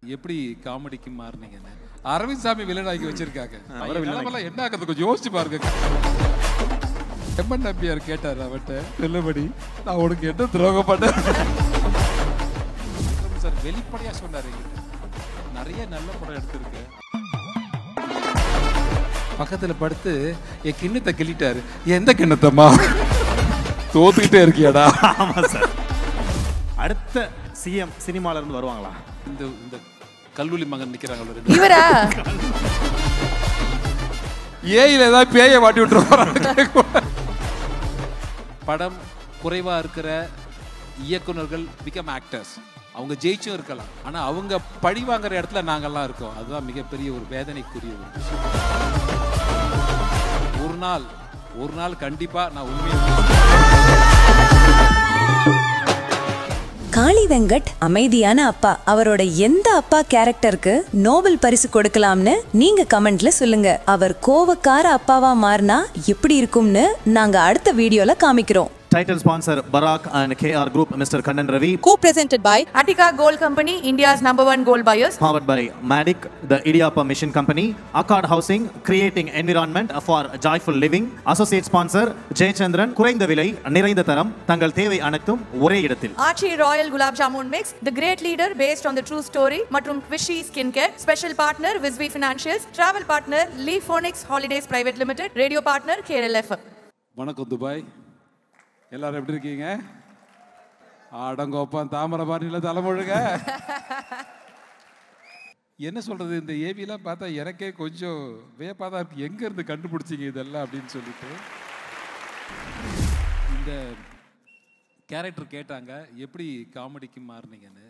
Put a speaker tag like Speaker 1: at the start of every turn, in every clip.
Speaker 1: எப்படி காமெடிக்கு மாறினீங்கன்னு அரவிந்த் சாமி வில்லனாக்கி வச்சிருக்காங்க. என்ன ஆகிறது கொஞ்சம் யோசிச்சு பாருங்க. எம்என் நம்பியார் கேட்டார் அவட்ட, சொல்லுபடி நான் உனக்கு என்ன துரோகம் பண்ணேன் சார் வெளிப்படையா சொன்னாரு. நிறைய நல்ல படம் எடுத்திருக்கு. பக்கத்துல படுத்து என் கிண்ணத்தை கிள்ளிட்டாரு. எந்த கிண்ணத்தம்மா தோத்துக்கிட்டே இருக்கியாடா?
Speaker 2: ஆமா சார். அடுத்த சிஎம் சினிமால இருந்து வருவாங்களா?
Speaker 1: இந்த கல்லூரி மகன் நிக்கிறாங்க
Speaker 3: இவரா?
Speaker 1: ஏயில ஏதாவது பேய மாட்டி விட்டுருவாங்க. படம் குறைவா இருக்கிற இயக்குனர்கள் பிகம் ஆக்டர்ஸ். அவங்க ஜெயிச்சும் இருக்கலாம், ஆனா அவங்க பழி வாங்குற இடத்துல நாங்கெல்லாம் இருக்கோம். அதுதான் மிகப்பெரிய ஒரு வேதனைக்குரிய ஒரு விஷயம். ஒரு நாள் கண்டிப்பா நான் உண்மையை
Speaker 4: காளி வெங்கட் அமைதியான அப்பா. அவரோட எந்த அப்பா கேரக்டருக்கு நோபல் பரிசு கொடுக்கலாம்னு நீங்க கமெண்ட்ல சொல்லுங்க. அவர் கோவக்கார அப்பாவா மாறினா எப்படி இருக்கும்னு நாங்க அடுத்த வீடியோல காமிக்கிறோம்.
Speaker 2: Title sponsor Barak and KR Group, Mr. Kannan Ravi.
Speaker 3: Co-presented by Attica Gold Company, India's #1 gold buyers.
Speaker 2: Powered by Madik, the Idiapa Mission Company. Akkad Housing, creating environment for joyful living. Associate sponsor Jay Chandran. குறைந்த விலை நிறைந்த தரம், தங்கள் தேவை அனைத்தும் ஒரே இடத்தில்.
Speaker 3: Archie Royal Gulab Jamun Mix, the great leader based on the true story. மற்றும் Vishy Skincare. Special partner Visby Financials. Travel partner Lee Phonix Holidays Private Limited. Radio partner KRLFM.
Speaker 1: வணக்கம் துபாய். எல்லாரும் எப்படி இருக்கீங்க? ஆடங்கோப்பம் தாமிரபரணியில் தலைமுழுக. என்ன சொல்றது, இந்த ஏவிலாம் பார்த்தா எனக்கே கொஞ்சம் வியப்பாக தான் இருக்கு. எங்க இருந்து கண்டுபிடிச்சிங்க இதெல்லாம் அப்படின்னு சொல்லிட்டு. இந்த கேரக்டர் கேட்டாங்க எப்படி காமெடிக்கு மாறினீங்கன்னு.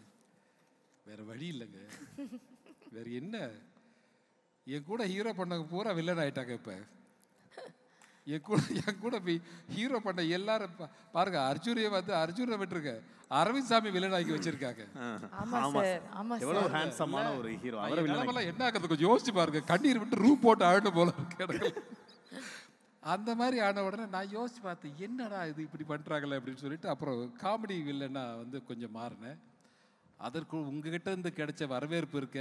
Speaker 1: வேற வழி இல்லைங்க, வேற என்ன. என் கூட ஹீரோ பண்ண பூரா வில்லன் ஆயிட்டாங்க. இப்போ என் கூட ஹீரோ பண்ண எல்லாரும் பாருங்க. அர்ஜுனை விட்டுருக்க அரவிந்த் சாமி வில்லனாக்கி வச்சிருக்காங்க. என்ன ஆகிறது கொஞ்சம் யோசிச்சு பாருங்க. கண்ணீர் விட்டு ரூ போட்டு அழகு போல இருக்கு. அந்த மாதிரி ஆன உடனே நான் யோசிச்சு பார்த்தேன், என்னடா இது இப்படி பண்றாங்களே அப்படின்னு சொல்லிட்டு அப்புறம் காமெடி வில்லனா கொஞ்சம் மாறினேன். அதற்கு உங்ககிட்ட இருந்து கிடைச்ச வரவேற்பு இருக்க,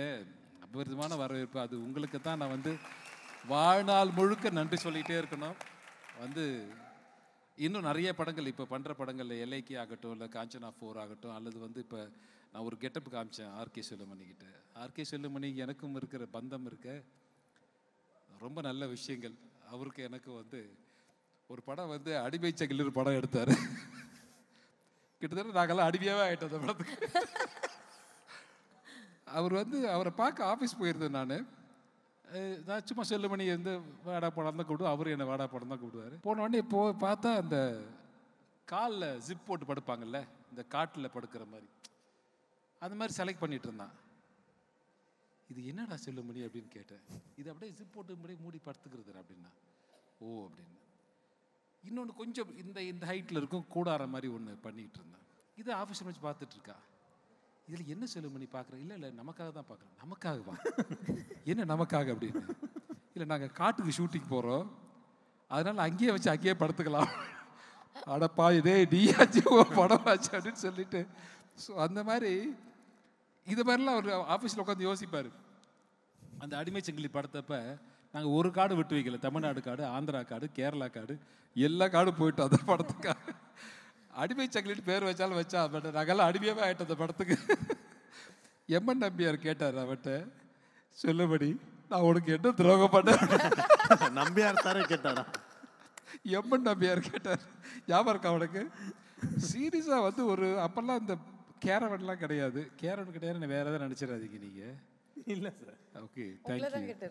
Speaker 1: அபரிதமான வரவேற்பு. அது உங்களுக்கு தான் நான் வாழ்நாள் முழுக்க நன்றி சொல்லிகிட்டே இருக்கணும். இன்னும் நிறைய படங்கள் இப்போ பண்ணுற படங்களில் எல்ஐகே ஆகட்டும், இல்லை காஞ்சனா 4 ஆகட்டும், அல்லது இப்போ நான் ஒரு கெட்டப் காமிச்சேன் ஆர்கே செல்லுமணிக்கிட்ட. ஆர்கே செல்லுமணி எனக்கும் இருக்கிற பந்தம் இருக்க ரொம்ப நல்ல விஷயங்கள். அவருக்கு எனக்கு ஒரு படம் அடிமை சங்கிலிர் படம் எடுத்தார். கிட்டத்தட்ட நாங்கள்லாம் அடிமையாகவே ஆகிட்டோம் அந்த படத்துக்கு. அவர் அவரை பார்க்க ஆஃபீஸ் போயிருந்தேன். நான் சும்மா செல்லுமணி வாடா படம் தான் கூப்பிடுவோம், அவரு என்னை வாடா படம் தான் கூப்பிடுவார். போன உடனே பார்த்தா அந்த காலில் ஜிப் போட்டு படுப்பாங்கல்ல, இந்த காட்டில் படுக்கிற மாதிரி, அந்த மாதிரி செலக்ட் பண்ணிட்டு இருந்தான். இது என்னடா செல்லுமணி அப்படின்னு கேட்டேன். இது அப்படியே ஜிப் போட்டு அப்படியே மூடி படுத்துக்கிறது அப்படின்னா. ஓ அப்படின்னு. இன்னொன்று கொஞ்சம் இந்த ஹைட்டில் இருக்கும், கூடார மாதிரி ஒன்று பண்ணிகிட்டு இருந்தேன். இது ஆஃபீஸில் வச்சு பார்த்துட்டு இருக்கா. இதில் என்ன செல்லுமணி பார்க்குறேன். இல்லை நமக்காக தான் பார்க்குறேன். நமக்காகவா? என்ன நமக்காக அப்படின்னு. இல்லை நாங்கள் காட்டுக்கு ஷூட்டிங் போகிறோம், அதனால் அங்கேயே வச்சு அங்கேயே படுத்துக்கலாம். அடப்பா இதே நீயாச்சு படம் ஆச்சு அப்படின்னு சொல்லிட்டு. ஸோ அந்த மாதிரி இது மாதிரிலாம் ஒரு ஆஃபீஸில் உட்காந்து யோசிப்பார். அந்த அடிமை சங்கிலி படத்தப்ப நாங்கள் ஒரு காடு விட்டு வைக்கல. தமிழ்நாடு காடு, ஆந்திரா காடு, கேரளா காடு, எல்லா காடும் போயிட்டோம் அந்த படத்துக்காக. அடிமை சங்கிலிட்டு பேர் வச்சாலும் வச்சா, பட் நாங்கெல்லாம் அடிமையாகவே ஆகிட்டோம் அந்த படத்துக்கு. எம்என் நம்பியார் கேட்டார் அவட்ட, சொல்லுபடி நான் உனக்கு என்ன துரோகம் பண்ணேன்.
Speaker 2: நம்பியார் தானே கேட்டாரா?
Speaker 1: எம்என் நம்பியார் கேட்டார். ஞாபகம் இருக்கா அவனுக்கு? சீரியஸாக ஒரு அப்பெல்லாம் இந்த கேரவன்லாம் கிடையாது. கேரவன் கிடையாது, வேற எதாவது நினச்சிடாதீங்க நீங்கள்.
Speaker 2: இல்லை சார்.
Speaker 1: Okay, thank you.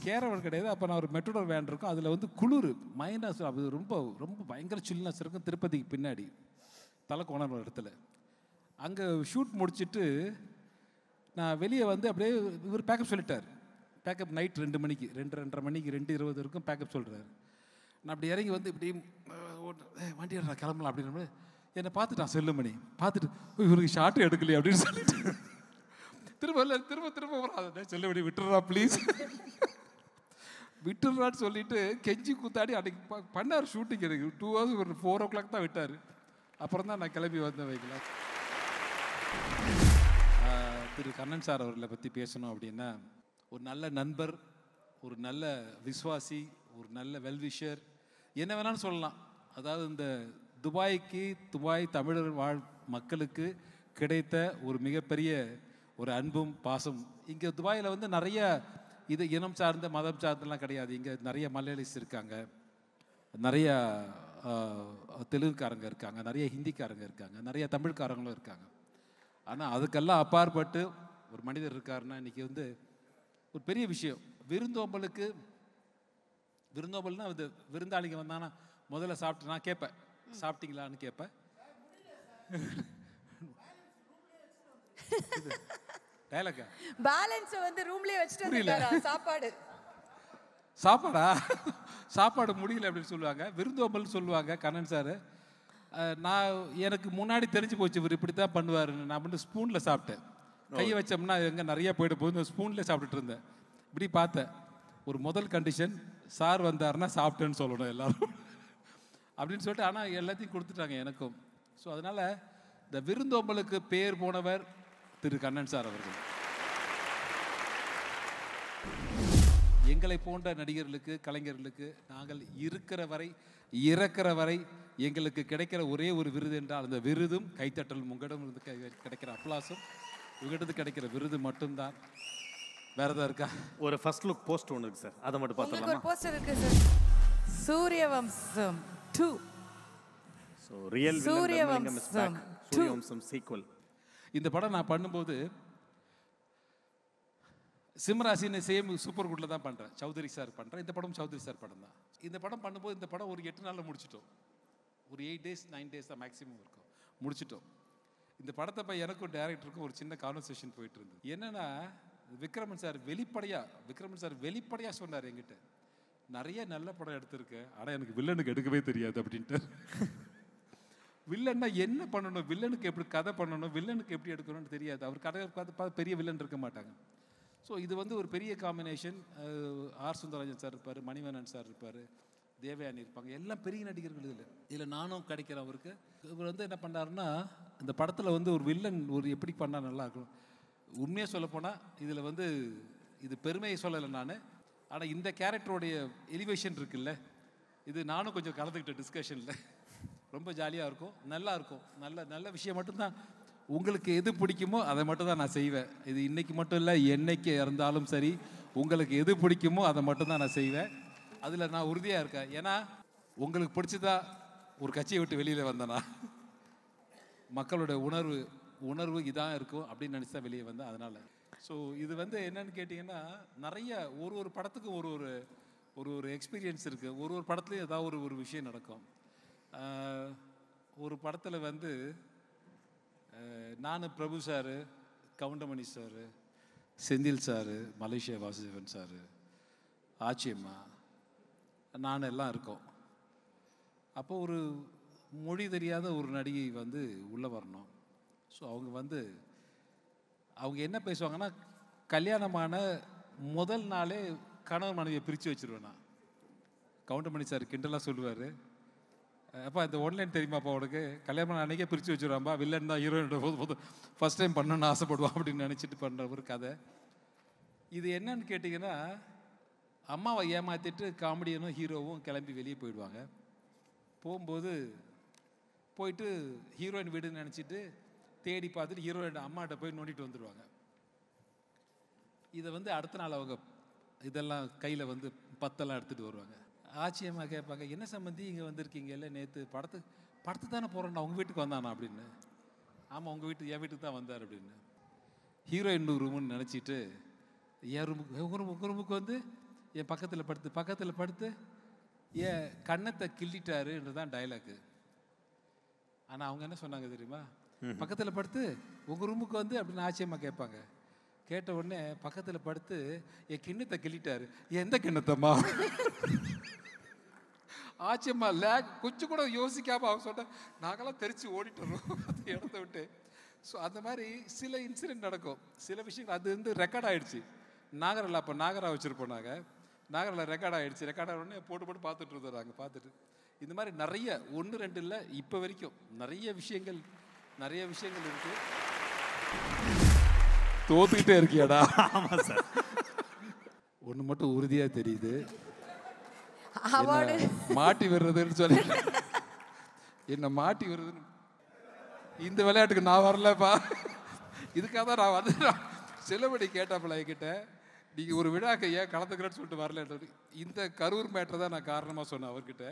Speaker 1: கேரவன் கிடையாது. அப்போ நான் ஒரு மெட்ரோடர் வேன் இருக்கும், அதில் குளிர் மைனஸ், அது ரொம்ப ரொம்ப பயங்கர சில்னஸ் இருக்கும். திருப்பதிக்கு பின்னாடி தலைக்கோணம் இடத்துல அங்கே ஷூட் முடிச்சுட்டு நான் வெளியே அப்படியே இவர் பேக்கப் சொல்லிட்டார். பேக்கப் நைட் 2 மணிக்கு 2:30 மணிக்கு 2:20 இருக்கும் பேக்கப் சொல்கிறார். நான் அப்படி இறங்கி இப்படி வண்டி நான் கிளம்பலாம் அப்படின்னு என்னை பார்த்துட்டான் செல்லுமணி. பார்த்துட்டு இவருக்கு ஷார்ட் எடுக்கலையே அப்படின்னு சொல்லிட்டு திரும்ப வராது. செல்லுமணி விட்டுறா ப்ளீஸ், விட்டுறான்னு சொல்லிட்டு கெஞ்சி கூத்தாடி அன்னைக்கு பண்ணார் ஷூட்டிங். எனக்கு 2 hours ஒரு 4 o'clock தான் விட்டார். அப்புறம் தான் நான் கிளம்பி வந்தேன் வைக்கலாம். திரு கண்ணன் சார் அவர்களை பற்றி பேசணும் அப்படின்னா, ஒரு நல்ல நண்பர், ஒரு நல்ல விஸ்வாசி, ஒரு நல்ல வெல்விஷர், என்ன வேணாலும் சொல்லலாம். அதாவது இந்த துபாய் தமிழர் வாழ் மக்களுக்கு கிடைத்த ஒரு மிகப்பெரிய ஒரு அன்பும் பாசம். இங்கே துபாயில் வந்து நிறைய இது இனம் சார்ந்த மதம் சார்ந்தெல்லாம் கிடையாது. இங்கே நிறைய மலையாளிஸ் இருக்காங்க, நிறைய தெலுங்குக்காரங்க இருக்காங்க, நிறைய ஹிந்திக்காரங்க இருக்காங்க, நிறைய தமிழ்காரங்களும் இருக்காங்க. ஆனால் அதுக்கெல்லாம் அப்பாற்பட்டு ஒரு மனிதர் இருக்காருன்னா இன்றைக்கி வந்து ஒரு பெரிய விஷயம். விருந்தோம்பல்னா அது விருந்தாளிங்க வந்தானா முதல்ல சாப்பிட்டு நான் கேட்பேன், சாப்பிட்டீங்களான்னு கேட்பேன். டைலாக்கா
Speaker 3: பேலன்ஸ் வந்து ரூம்லயே வச்சுட்டு வந்துட்டாரா
Speaker 1: சாப்பாடா சாப்பாடு முடியல அப்படின்னு சொல்லுவாங்க. விருந்தோம்பல் சொல்லுவாங்க கண்ணன் சார். நான் எனக்கு முன்னாடி தெரிஞ்சு போச்சு இவர் இப்படி தான் பண்ணுவாருன்னு. நான் வந்து ஸ்பூனில் சாப்பிட்டேன். கையை வச்சோம்னா எங்கே நிறைய போயிட்டு போகுது, ஸ்பூனில் சாப்பிட்டுட்டு இருந்தேன். இப்படி பார்த்தேன். ஒரு முதல் கண்டிஷன், சார் வந்தாருன்னா சாப்பிட்டேன்னு சொல்லணும் எல்லாரும் அப்படின்னு சொல்லிட்டு. ஆனால் எல்லாத்தையும் கொடுத்துட்டாங்க எனக்கும். ஸோ அதனால் இந்த விருந்தோம்பலுக்கு பேர் போனவர் திரு கண்ணன் சார் அவர்கள். எங்களை போன்ற நடிகர்களுக்கு, கலைஞர்களுக்கு நாங்கள் இருக்கிற வரை இறக்கிற வரை எங்களுக்கு கிடைக்கிற ஒரே ஒரு விருது என்றால் அந்த விருதும் கைத்தட்டலும், உங்களிடம் இருந்து கிடைக்கிற அப்ளாஸும், உங்கள்கிட்ட கிடைக்கிற விருது மட்டும்தான். வேற ஏதாவது இருக்கா?
Speaker 2: ஒரு ஃபர்ஸ்ட் லுக் போஸ்ட் ஒன்று இருக்கு சார், அதை மட்டும் பார்த்தலாம்.
Speaker 3: ஒரு போஸ்டர் இருக்கு sir, Suryavamsam 2.
Speaker 2: So real
Speaker 3: Suryavamsam
Speaker 2: sequel.
Speaker 1: இந்த படம் நான் பண்ணும்போது சிம்ராசின்னு சேம் சூப்பர் குட்ல தான் பண்ணுறேன், சௌத்ரி சார் பண்ணுறேன். இந்த படம் சௌத்ரி சார் படம் தான். இந்த படம் பண்ணும்போது இந்த படம் ஒரு 8 நாளில் முடிச்சிட்டோம். ஒரு 8 days 9 days தான் மேக்ஸிமம் இருக்கும், முடிச்சிட்டோம். இந்த படத்தை போய் எனக்கும் டைரக்டருக்கும் ஒரு சின்ன கான்வர்சேஷன் போயிட்டு இருந்தது. என்னன்னா விக்ரமன் சார் வெளிப்படையாக சொன்னார் என்கிட்ட, நிறைய நல்ல படம் எடுத்திருக்கேன், ஆனால் எனக்கு வில்லனுக்கு எடுக்கவே தெரியாது அப்படின்ட்டு. வில்லன்னா என்ன பண்ணணும், வில்லனுக்கு எப்படி கதை பண்ணணும், வில்லனுக்கு எப்படி எடுக்கணும்னு தெரியாது. அவர் கதை பார்த்து பெரிய வில்லன் இருக்க மாட்டாங்க. ஸோ இது வந்து ஒரு பெரிய காம்பினேஷன். ஆர் சுந்தரராஜன் சார் இருப்பார், மணிவண்ணன் சார் இருப்பார், தேவயானி இருப்பாங்க, எல்லாம் பெரிய நடிகர்கள். இதில் நானும் கிடைக்கிறேன் அவருக்கு. இவர் வந்து என்ன பண்ணாருன்னா, இந்த படத்தில் வந்து ஒரு வில்லன் ஒரு எப்படி பண்ணால் நல்லா இருக்கும். உண்மையாக சொல்லப்போனால் இதில் வந்து இது பெருமையை சொல்லலை நான், ஆனால் இந்த கேரக்டருடைய எலிவேஷன் இருக்குல்ல, இது நானும் கொஞ்சம் கலந்துக்கிட்ட டிஸ்கஷனில். ரொம்ப ஜாலியாக இருக்கும், நல்லா இருக்கும். நல்ல விஷயம் மட்டும்தான். உங்களுக்கு எது பிடிக்குமோ அதை மட்டும் தான் நான் செய்வேன். இது இன்னைக்கு மட்டும் இல்லை, என்னைக்கு இருந்தாலும் சரி, உங்களுக்கு எது பிடிக்குமோ அதை மட்டும் தான் நான் செய்வேன். அதில் நான் உறுதியாக இருக்கேன். ஏன்னா உங்களுக்கு பிடிச்சதா ஒரு கட்சியை விட்டு வெளியில் வந்தேனா, மக்களோட உணர்வு இதான் இருக்கும் அப்படின்னு நினச்சி தான் வெளியே வந்தேன். அதனால் ஸோ இது வந்து என்னன்னு கேட்டிங்கன்னா, நிறைய ஒரு படத்துக்கும் ஒரு எக்ஸ்பீரியன்ஸ் இருக்குது. ஒரு படத்துலையும் ஏதாவது ஒரு விஷயம் நடக்கும். ஒரு படத்தில் வந்து நான் Prabhu sir, Goundamani sir, Senthil sir, Malaysia Vasudevan sir, ஆச்சியம்மா, நான் எல்லாம் இருக்கோம். அப்போ ஒரு மொழி தெரியாத ஒரு நடிகை வந்து உள்ளே வரணும். ஸோ அவங்க என்ன பேசுவாங்கன்னா, கல்யாணமான முதல் நாளே கணவன் மனைவியை பிரித்து வச்சுருவேன் நான். கவுண்டமணி சார் கிண்டலாக சொல்லுவார், அப்பா இந்த ஒன்லைன் தெரியுமாப்பா உனக்கு, கல்யாணம் அன்றைக்கே பிரித்து வச்சுருவான்பா, வில்லன் தான் ஹீரோயினோட போது ஃபஸ்ட் டைம் பண்ணணும்னு ஆசைப்படுவான் அப்படின்னு நினச்சிட்டு பண்ணுற ஒரு கதை. இது என்னன்னு கேட்டிங்கன்னா, அம்மாவை ஏமாற்றிட்டு காமெடியனும் ஹீரோவும் கிளம்பி வெளியே போயிடுவாங்க. போயிட்டு ஹீரோயின் வீடுன்னு நினச்சிட்டு தேடி பார்த்துட்டு ஹீரோயின் அம்மாட்ட போய் நோண்டிட்டு வந்துடுவாங்க. இதை வந்து அடுத்த நாள் அவங்க இதெல்லாம் கையில் வந்து பத்தெல்லாம் எடுத்துகிட்டு வருவாங்க. ஆச்சியம்மா கேட்பாங்க, என்ன சம்பந்தி இங்கே வந்திருக்கீங்க, இல்லை நேற்று படத்துக்கு தானே போகிறேன், நான் உங்கள் வீட்டுக்கு வந்தானா அப்படின்னு. ஆமாம் என் வீட்டுக்கு தான் வந்தார் அப்படின்னு. ஹீரோயின் ரூமுன்னு நினச்சிட்டு என் உங்கள் ரூமுக்கு வந்து என் பக்கத்தில் படுத்து என் கண்ணத்தை கிள்ளிட்டாருன்றது தான் டைலாக்கு. ஆனால் அவங்க என்ன சொன்னாங்க தெரியுமா, பக்கத்தில் படுத்து உங்கள் ரூமுக்கு வந்து அப்படின்னு ஆச்சியம்மா கேட்பாங்க. கேட்ட உடனே பக்கத்தில் படுத்து என் கிண்ணத்தை கிள்ளிட்டாரு. எந்த கிண்ணத்தம்மா? ஆச்சியம்மா கொஞ்சம் கூட யோசிக்காம அவங்க சொன்ன, நாங்களாம் தெரிச்சு ஓடிட்டு வரோம் அந்த இடத்த விட்டு. ஸோ அந்த மாதிரி சில இன்சிடென்ட் நடக்கும், சில விஷயங்கள். அது வந்து ரெக்கார்ட் ஆகிடுச்சு. நாகரில் அப்போ நாகரா வச்சுருப்போம் நாங்கள். நாகரில் ரெக்கார்ட் ஆகிடுச்சு. ரெக்கார்ட் ஆன உடனே போட்டு பார்த்துட்டு இருந்தோம் நாங்கள். பார்த்துட்டு இந்த மாதிரி நிறைய 1 2 இல்லை, இப்போ வரைக்கும் நிறைய விஷயங்கள் இருக்குது. தோத்துக்கிட்டே இருக்கியாடா?
Speaker 2: ஆமாம் சார்.
Speaker 1: ஒன்று மட்டும் உறுதியாக தெரியுது,
Speaker 3: அவார்டு
Speaker 1: மாட்டி விடுறதுன்னு சொல்லி என்ன மாட்டி விடுறதுன்னு. இந்த விளையாட்டுக்கு நான் வரலப்பா. இதுக்காக தான் நான் வந்து செல்லபடி கேட்டாப்பல என்கிட்ட, நீங்கள் ஒரு விழாக்கு ஏன் கலந்துக்கிறேன்னு சொல்லிட்டு வரலன்றது. இந்த கரூர் மேட்டரை தான் நான் காரணமாக சொன்னேன் அவர்கிட்ட.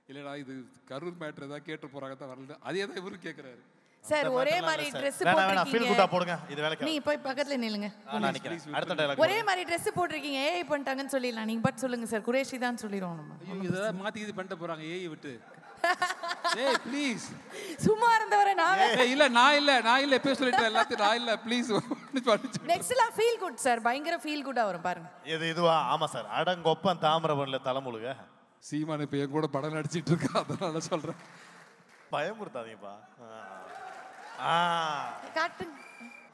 Speaker 1: இல்லைடா இது கரூர் மேட்டரை தான் கேட்டு போகிறாங்க தான் வரல. அதே தான் இவரும் கேட்குறாரு.
Speaker 3: சார் ஒரே மாதிரி Dress
Speaker 5: வேணா ஃபீல் குட்டா
Speaker 3: போட்டுருக்கீங்க.
Speaker 5: போடுங்க. இது வேலைக்கு
Speaker 3: நீங்க போய் பக்கத்துல நில்லுங்க.
Speaker 5: நான் நிக்கிறேன். அடுத்த டயலாக்
Speaker 3: ஒரே மாதிரி Dress போட்டிருக்கீங்க. ஏஐ பண்ணிட்டாங்கன்னு சொல்லிடலாம். நீங்க பட் சொல்லுங்க சார். குரேஷி தான் சொல்லிடுவோம் நம்ம.
Speaker 1: ஐயோ இதெல்லாம் மாற்றி இது பண்ணிட்டு போகிறாங்க ஏஐ விட்டு. ஏய் ப்ளீஸ்.
Speaker 3: சும்மா இருந்தவரை நான்
Speaker 1: இல்லை நான் இல்லை எப்போ சொல்லிட்டேன் எல்லாத்தையும் நான் இல்லை ப்ளீஸ்.
Speaker 3: நெக்ஸ்ட்லாம் ஃபீல் குட் சார். பயங்கர ஃபீல் குட்டா வரும் பாருங்க.
Speaker 5: இதுவா? ஆமா சார். அடங்கொப்பம் தாமிரபரணில தலைமுழுக.
Speaker 1: சீமான் இப்போ என் கூட படம் நடிச்சிட்டு இருக்கா, அதனால சொல்கிறேன்.
Speaker 5: பயமுறுத்தாதீங்கப்பா.
Speaker 3: காட்டுங்க.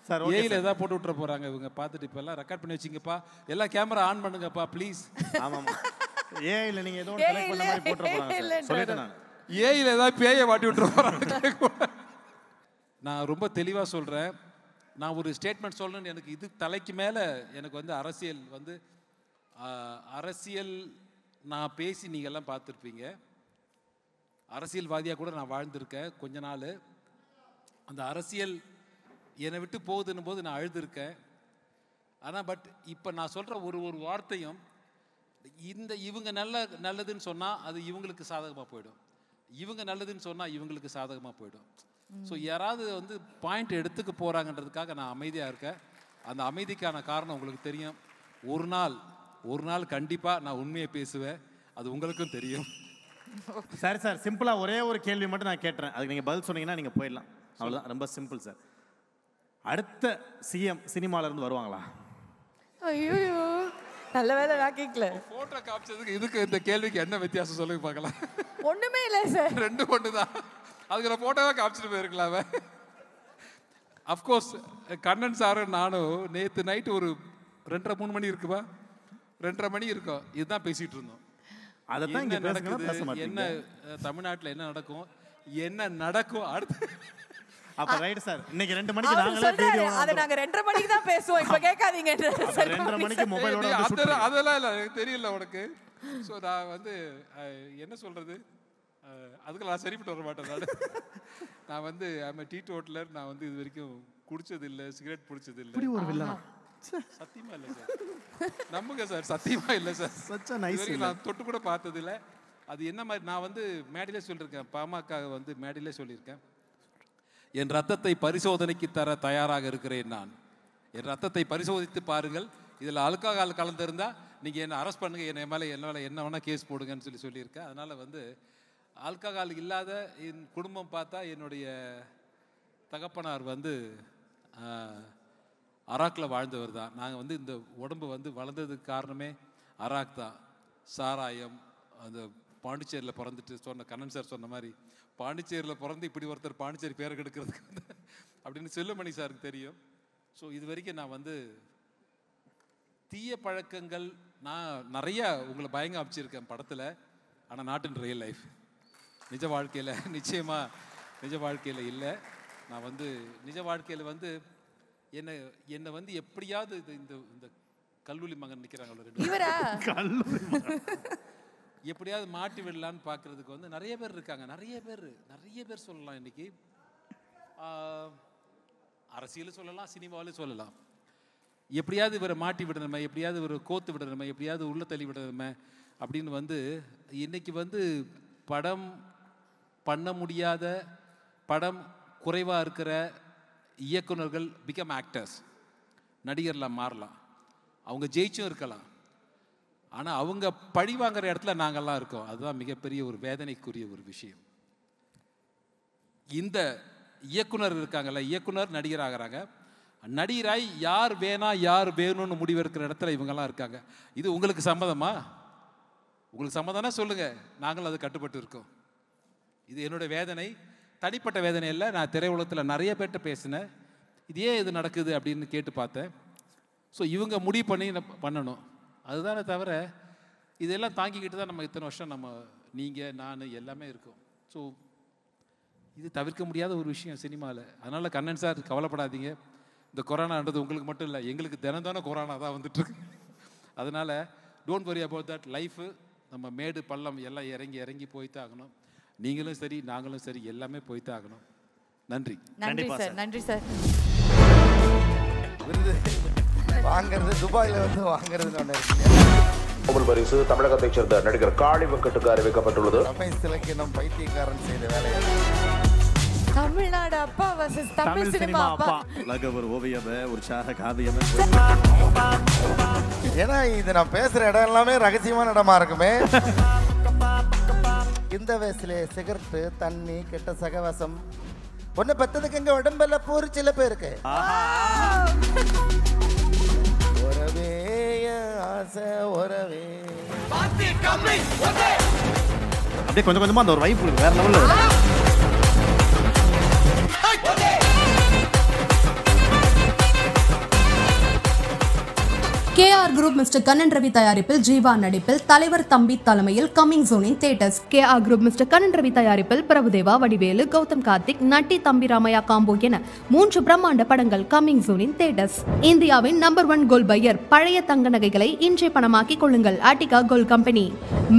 Speaker 2: சார்
Speaker 1: ஏஐல ஏதாவது போட்டு விட்டுற போகிறாங்க இவங்க. பார்த்துட்டு இப்போ எல்லாம் ரெக்கார்ட் பண்ணி வச்சிங்கப்பா, எல்லாம் கேமரா ஆன் பண்ணுங்கப்பா ப்ளீஸ்.
Speaker 2: ஆமாம். ஏஐல நீங்கள் ஏதோ செலக்ட் பண்ண மாதிரி போட்டுற போகிறாங்க சார். சொல்லிட்டேன் நான்.
Speaker 1: ஏஐல ஏதாவது பேயை வாட்டி விட்டுற போகிறாங்க. நான் ரொம்ப தெளிவாக சொல்கிறேன். நான் ஒரு ஸ்டேட்மெண்ட் சொல்லணும்னு எனக்கு இது தலைக்கு மேலே எனக்கு வந்து அரசியல் நான் பேசி நீங்கள் எல்லாம் பார்த்துருப்பீங்க. அரசியல்வாதியாக கூட நான் வாழ்ந்திருக்கேன் கொஞ்ச நாள். அந்த அரசியல் என்னை விட்டு போகுதுன்னும் போது நான் அழுதுருக்கேன். ஆனால் பட் இப்போ நான் சொல்கிற ஒரு வார்த்தையும் இவங்க நல்லதுன்னு சொன்னால் அது இவங்களுக்கு சாதகமாக போயிடும், இவங்க நல்லதுன்னு சொன்னால் இவங்களுக்கு சாதகமாக போயிடும். ஸோ யாராவது வந்து பாயிண்ட் எடுத்துக்க போகிறாங்கன்றதுக்காக நான் அமைதியாக இருக்கேன். அந்த அமைதிக்கான காரணம் உங்களுக்கு தெரியும். ஒரு நாள் கண்டிப்பாக நான் உண்மையை பேசுவேன், அது உங்களுக்கும் தெரியும்.
Speaker 2: சரி சார், சிம்பிளாக ஒரே ஒரு கேள்வி மட்டும் நான் கேட்டுறேன், அதுக்கு நீங்கள் பதில் சொன்னீங்கன்னா நீங்கள் போயிடலாம். அவ்வளோதான், ரொம்ப சிம்பிள் சார். அடுத்த சிஎம் சினிமாவிலேருந்து வருவாங்களா?
Speaker 3: ஐயோ நல்ல வேலை நான் கேட்கல.
Speaker 1: ஃபோட்டோ காமிச்சதுக்கு இதுக்கு இந்த கேள்விக்கு என்ன வித்தியாசம் சொல்லுங்க பார்க்கலாம்.
Speaker 3: ஒன்றுமே இல்லை சார்.
Speaker 1: ரெண்டு ஒன்று தான். அதுக்கு நான் ஃபோட்டோவாக காமிச்சிட்டு போயிருக்கலாமே. அஃப்கோர்ஸ் கண்ணன் சாரும் நானும் நேற்று நைட்டு ஒரு 2:30-3 மணி இருக்குப்பா, 2:30 மணி இருக்கும், இதுதான் பேசிகிட்டு இருந்தோம்.
Speaker 2: அதைத்தான் இங்கே
Speaker 1: நடக்குது, என்ன தமிழ்நாட்டில் என்ன நடக்கும் அடுத்து.
Speaker 2: அப்ப ரைட் சார், இன்னைக்கு 2 மணிக்கு நாங்களே வீடியோ
Speaker 3: அத நாங்க 2:30 மணிக்கு தான் பேசுவோம், இப்ப கேட்காதீங்க.
Speaker 2: 2:30 மணிக்கு மொபைலோட வந்து ஷூட்.
Speaker 1: அதெல்லாம் இல்ல, எனக்கு தெரியல உனக்கு. ஸோ நான் வந்து என்ன சொல்றது, அதுக்கு நான் சரிப்பட்டு வர மாட்டேன். நான் வந்து ஐம் டீ டோட்டலர். நான் வந்து இது வரைக்கும் குடிச்சது இல்லை, சிகரெட் பிடிச்சது இல்லை.
Speaker 2: இப்படி ஒரு வில்லனா?
Speaker 1: சத்தியமா இல்லை சார், நம்புங்க சார், சத்தியமா இல்லை சார்.
Speaker 2: சச்ச நைஸ்.
Speaker 1: நான் தொட்டு கூட பார்த்தது இல்லை. அது என்ன மாதிரி, நான் வந்து மேடையிலே சொல்லியிருக்கேன், பாமக வந்து மேடையிலே சொல்லியிருக்கேன், என் ரத்தத்தை பரிசோதனைக்கு தர தயாராக இருக்கிறேன் நான். என் ரத்தத்தை பரிசோதித்து பாருங்கள், இதில் ஆல்கஹால் கலந்துருந்தால் நீங்கள் என்னை அரெஸ்ட் பண்ணுங்கள், என் மேலே என்ன வேணால் கேஸ் போடுங்கன்னு சொல்லியிருக்கேன். அதனால் வந்து ஆல்கஹால் இல்லாத என் குடும்பம் பார்த்தா என்னுடைய தகப்பனார் வந்து அராக்கில் வாழ்ந்தவர் தான். நாங்கள் வந்து இந்த உடம்பு வந்து வளர்ந்ததுக்கு காரணமே அராக் தான். சாராயம், அந்த பாண்டிச்சேரியில் பிறந்துட்டு சொன்ன கண்ணன் சார் சொன்ன மாதிரி, பாண்டிச்சேரியில் பிறந்து இப்படி ஒருத்தர் பாண்டிச்சேரி பேரை கெடுக்கிறதுக்கு வந்து அப்படின்னு செல்லுமணி சாருக்கு தெரியும். ஸோ இது வரைக்கும் நான் வந்து தீய பழக்கங்கள் நான் நிறையா உங்களை பயங்க அமைச்சிருக்கேன் படத்தில், ஆனால் நாட் இன் ரியல் லைஃப். நிஜ வாழ்க்கையில் நிச்சயமாக நிஜ வாழ்க்கையில் இல்லை. நான் வந்து நிஜ வாழ்க்கையில் வந்து என்னை வந்து எப்படியாவது இந்த இந்த கல்லூரி மகன் நிற்கிறாங்களோ ரெண்டு, எப்படியாவது மாட்டி விடலான்னு பார்க்குறதுக்கு வந்து நிறைய பேர் இருக்காங்க. நிறைய பேர் சொல்லலாம். இன்றைக்கி அரசியலும் சொல்லலாம், சினிமாவிலும் சொல்லலாம். எப்படியாவது இவரை மாட்டி விடணுமே, எப்படியாவது இவரை கோத்து விடணுமே, எப்படியாவது உள்ள தள்ளி விடணுமே அப்படின்னு வந்து இன்றைக்கி வந்து படம் பண்ண முடியாத, படம் குறைவாக இருக்கிற இயக்குனர்கள் பிகம் ஆக்டர்ஸ், நடிகர்லாம் மாறலாம், அவங்க ஜெயிச்சும் இருக்கலாம். ஆனால் அவங்க பழி வாங்குற இடத்துல நாங்கள்லாம் இருக்கோம். அதுதான் மிகப்பெரிய ஒரு வேதனைக்குரிய ஒரு விஷயம். இந்த இயக்குனர் இருக்காங்கல்ல, இயக்குனர் நடிகர் ஆகிறாங்க, நடிகராய் யார் வேணா யார் வேணும்னு முடிவெடுக்கிற இடத்துல இவங்கெல்லாம் இருக்காங்க. இது உங்களுக்கு சம்மதமா? உங்களுக்கு சம்மதம்னா சொல்லுங்கள், நாங்களும் அது கட்டுப்பட்டு இருக்கோம். இது என்னுடைய வேதனை, தனிப்பட்ட வேதனை இல்லை. நான் திரையுலகத்தில் நிறைய பேர்கிட்ட பேசினேன், இது ஏன் இது நடக்குது அப்படின்னு கேட்டு பார்த்தேன். ஸோ இவங்க முடிவு பண்ணி பண்ணணும், அதுதானே தவிர இதெல்லாம் தாங்கிக்கிட்டு தான் நம்ம இத்தனை வருஷம் நம்ம நீங்கள் நான் எல்லாமே இருக்கோம். ஸோ இது தவிர்க்க முடியாத ஒரு விஷயம் சினிமாவில். அதனால் கண்ணன் சார் கவலைப்படாதீங்க, இந்த கொரோனான்றது உங்களுக்கு மட்டும் இல்லை, எங்களுக்கு தினம் கொரோனா தான் வந்துட்டுருக்கு. அதனால் don't worry about that. Life நம்ம மேடு பள்ளம் எல்லாம் இறங்கி போய்த்தான் ஆகணும். நீங்களும் சரி நாங்களும் சரி எல்லாமே போய்த்தான் ஆகணும். நன்றி.
Speaker 3: நன்றி சார். நன்றி சார்.
Speaker 6: விருது வாங்கிறது துபாயில் வந்து வாங்கிறது ஒன்று
Speaker 7: நோபல் பரிசு தமிழகத்தைச் சேர்ந்த நடிகர் காளி வெங்கட்டுக்கு அறிவிக்கப்பட்டுள்ளது.
Speaker 6: ரமேஷ் திலக்கினம் பைத்தியக்காரன் செய்த வேலையை.
Speaker 3: தமிழ்நாடு அப்பா வர்சஸ் தமிழ் சினிமா அப்பா.
Speaker 2: உலக ஒரு ஓவியமே உற்சாக காவியமே.
Speaker 6: ஏன்னா இது நான் பேசுற இடம் எல்லாமே ரகசியமான இடமா இருக்குமே. இந்த வயசுல சிகரெட்டு தண்ணி கெட்ட சகவாசம் ஒன்னு பத்ததுக்கு எங்க உடம்புல போரிச்சில பேருக்கு. ஒரவே ஆசை ஒரவே.
Speaker 2: அப்படியே கொஞ்சம் கொஞ்சமா அந்த ஒரு வைப்பு வேற லெவல்ல.
Speaker 8: KR Group mister Kannan Ravi தயாரிப்பில் ஜீவா நடிப்பில் Thalaivar Thambi Thalaimaiyil coming soon in theatres. KR Group mister Kannan Ravi தயாரிப்பில் பிரபுதேவா, வடிவேலு, கௌதம் கார்த்திக், நட்டி, தம்பி ராமையா காம்போ என 3 பிரம்மாண்ட படங்கள் கமிங் சூனின் தியேட்டர்ஸ். இந்தியாவின் நம்பர் 1 கோல்ட் பையர். பழைய தங்க நகைகளை இன்றைய பணமாக்கிக் கொள்ளுங்கள். ஆர்டிகா கோல்ட் கம்பெனி.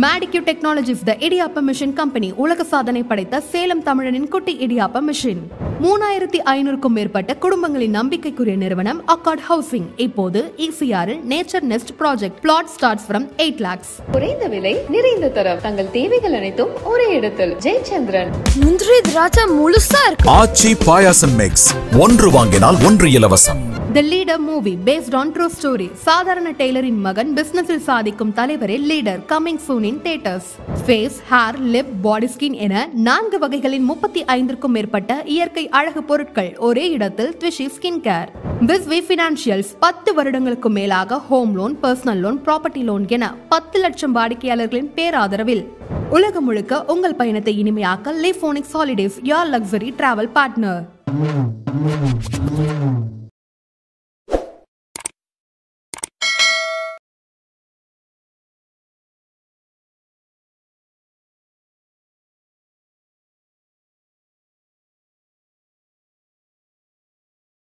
Speaker 8: மேடிக்யூ டெக்னாலஜிஸ் த இடியாப்ப மிஷின் கம்பெனி. உலக சாதனை படைத்த சேலம் தமிழனின் குட்டி இடியாப்ப மிஷின். 3500க்கும் மேற்பட்ட குடும்பங்களின் நம்பிக்கைக்குரிய நிறுவனம் அக்கார்ட் ஹவுசிங். இப்போது ECR Nature Nest project. Flat starts from 8 lakhs.
Speaker 9: குறைந்த விலை நிறைந்த தரம். தங்கள் தேவைகள் அனைத்தும் ஒரே இடத்தில். ஜெயச்சந்திரன்.
Speaker 10: முந்திரி திராட்சை முழுசா இருக்கு.
Speaker 11: ஆச்சி பாயாசம் மிக்ஸ். 1 வாங்கினால் 1 இலவசம்.
Speaker 8: The Leader movie based on true story. சாதாரண டெய்லரின் மகன் பிசினஸில் சாதிக்கும் தலைவரே Leader. Coming soon in theatres. Face, hair, lip, body skin என 4 வகைகளின் 35க்கும் மேற்பட்ட இயற்கை அழகு பொருட்கள் ஒரே இடத்தில். ட்விஷி ஸ்கின் கேர். விஸ்வி ஃபினான்ஷியல்ஸ். 10 வருடங்களுக்கு மேலாக home loan, personal loan, property loan என 10 லட்சம் வாடிக்கையாளர்களின் பேராதரவில் உலகம் முழுக்க உங்கள் பயணத்தை இனிமையாக்க லிஃபோனிக்ஸ் holidays your luxury travel partner.